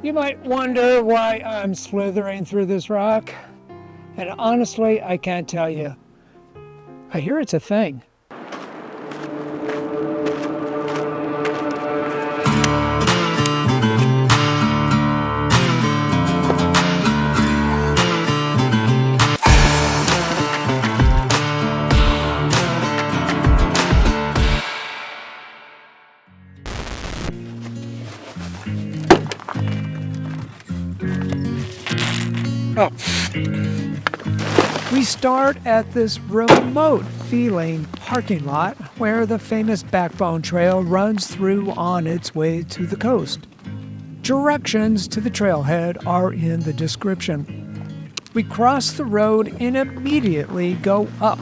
You might wonder why I'm slithering through this rock, and honestly, I can't tell you. I hear it's a thing. Oh. We start at this remote feeling parking lot where the famous Backbone Trail runs through on its way to the coast. Directions to the trailhead are in the description. We cross the road and immediately go up.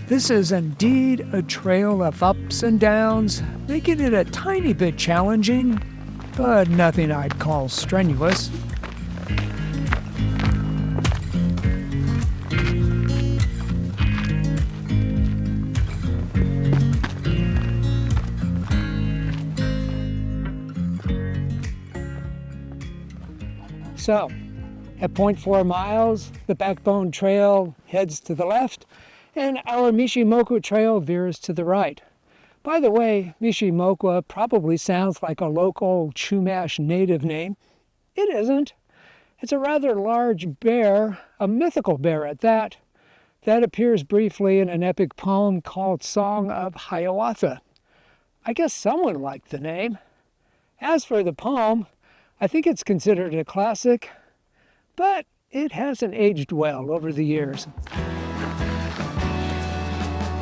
This is indeed a trail of ups and downs, making it a tiny bit challenging, but nothing I'd call strenuous. So, at 0.4 miles, the Backbone Trail heads to the left, and our Mishe Mokwa Trail veers to the right. By the way, Mishe Mokwa probably sounds like a local Chumash native name. It isn't. It's a rather large bear, a mythical bear at that appears briefly in an epic poem called Song of Hiawatha. I guess someone liked the name. As for the poem, I think it's considered a classic, but it hasn't aged well over the years.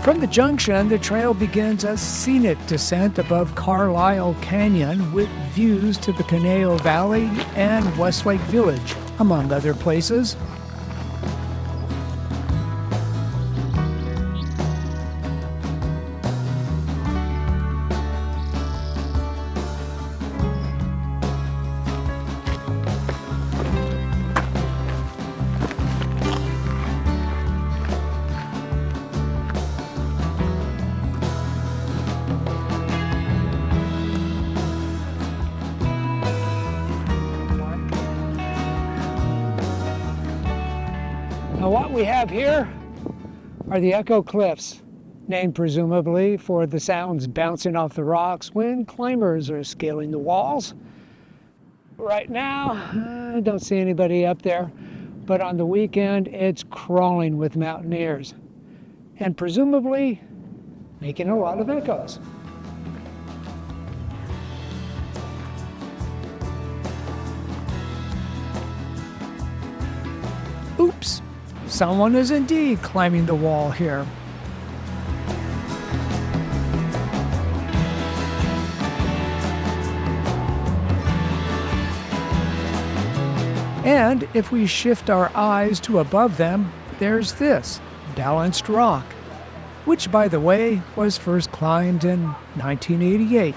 From the junction, the trail begins a scenic descent above Carlisle Canyon with views to the Conejo Valley and Westlake Village, among other places. Now what we have here are the Echo Cliffs, named presumably for the sounds bouncing off the rocks when climbers are scaling the walls. Right now, I don't see anybody up there, but on the weekend it's crawling with mountaineers, and presumably making a lot of echoes. Oops! Someone is indeed climbing the wall here. And if we shift our eyes to above them, there's this balanced rock, which, by the way, was first climbed in 1988.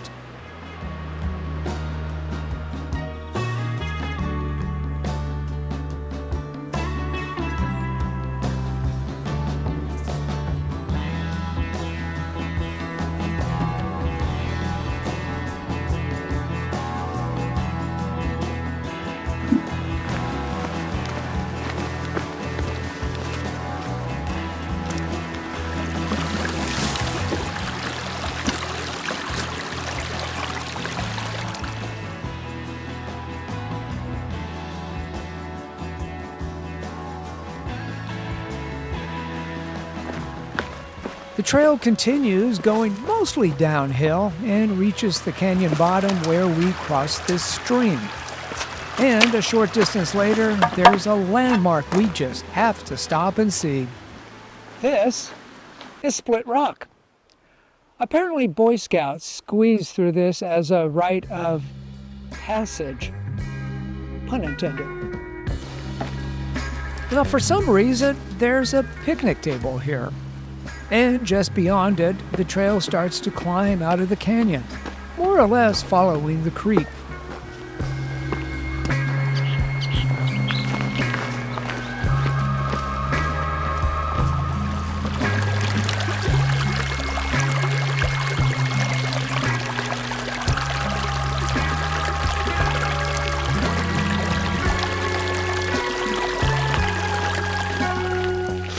The trail continues, going mostly downhill, and reaches the canyon bottom where we cross this stream. And a short distance later, there's a landmark we just have to stop and see. This is Split Rock. Apparently Boy Scouts squeeze through this as a rite of passage. Pun intended. Now, for some reason, there's a picnic table here. And just beyond it, the trail starts to climb out of the canyon, more or less following the creek.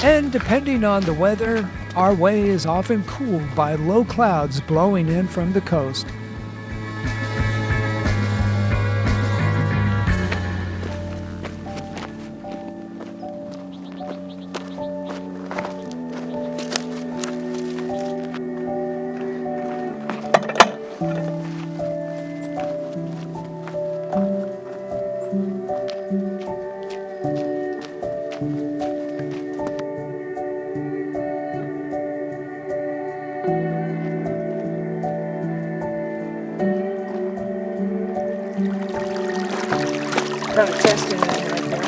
And depending on the weather, our way is often cooled by low clouds blowing in from the coast. Kind of testing it right there.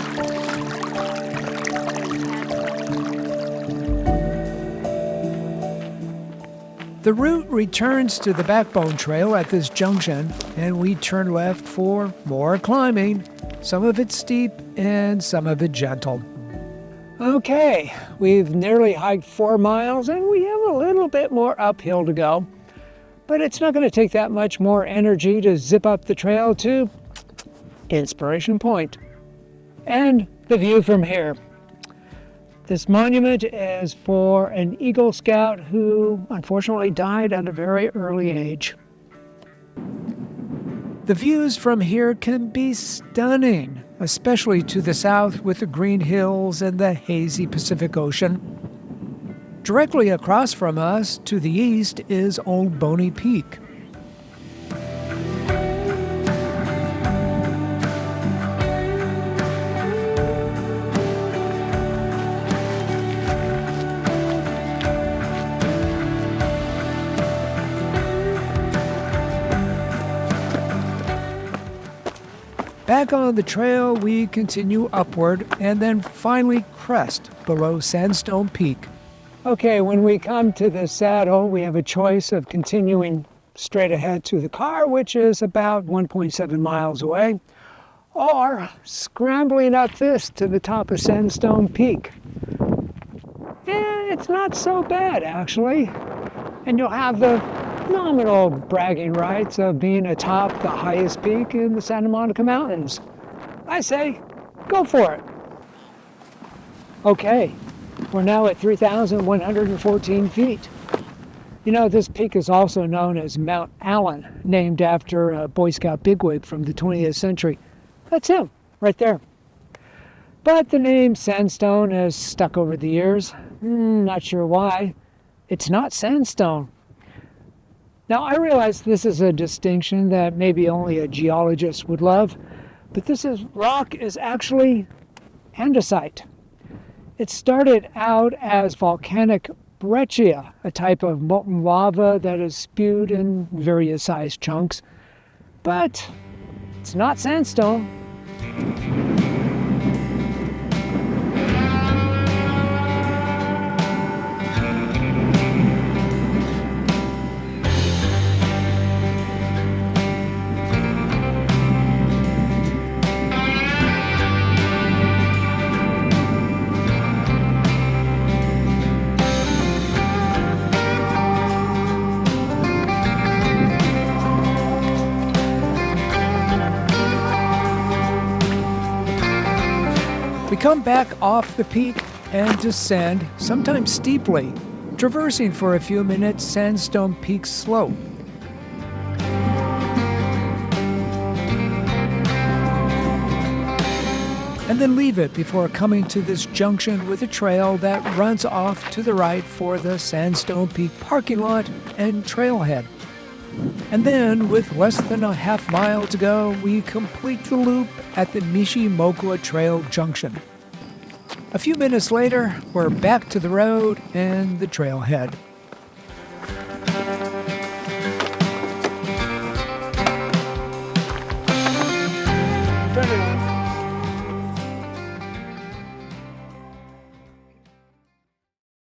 The route returns to the Backbone Trail at this junction, and we turn left for more climbing, some of it steep and some of it gentle. Okay, we've nearly hiked 4 miles, and we have a little bit more uphill to go. But it's not going to take that much more energy to zip up the trail to Inspiration Point. And the view from here. This monument is for an Eagle Scout who unfortunately died at a very early age. The views from here can be stunning, especially to the south with the green hills and the hazy Pacific Ocean. Directly across from us to the east is Old Boney Peak. Back on the trail, we continue upward and then finally crest below Sandstone Peak. Okay, when we come to the saddle, we have a choice of continuing straight ahead to the car, which is about 1.7 miles away, or scrambling up this to the top of Sandstone Peak. And it's not so bad, actually. And you'll have the nominal bragging rights of being atop the highest peak in the Santa Monica Mountains. I say, go for it. Okay, we're now at 3,114 feet. You know, this peak is also known as Mount Allen, named after a Boy Scout bigwig from the 20th century. That's him, right there. But the name Sandstone has stuck over the years. Not sure why. It's not sandstone. Now, I realize this is a distinction that maybe only a geologist would love, but rock is actually andesite. It started out as volcanic breccia, a type of molten lava that is spewed in various sized chunks, but it's not sandstone. We come back off the peak and descend, sometimes steeply, traversing for a few minutes Sandstone Peak slope. And then leave it before coming to this junction with a trail that runs off to the right for the Sandstone Peak parking lot and trailhead. And then, with less than a half mile to go, we complete the loop at the Mishe Mokwa Trail junction. A few minutes later, we're back to the road and the trailhead.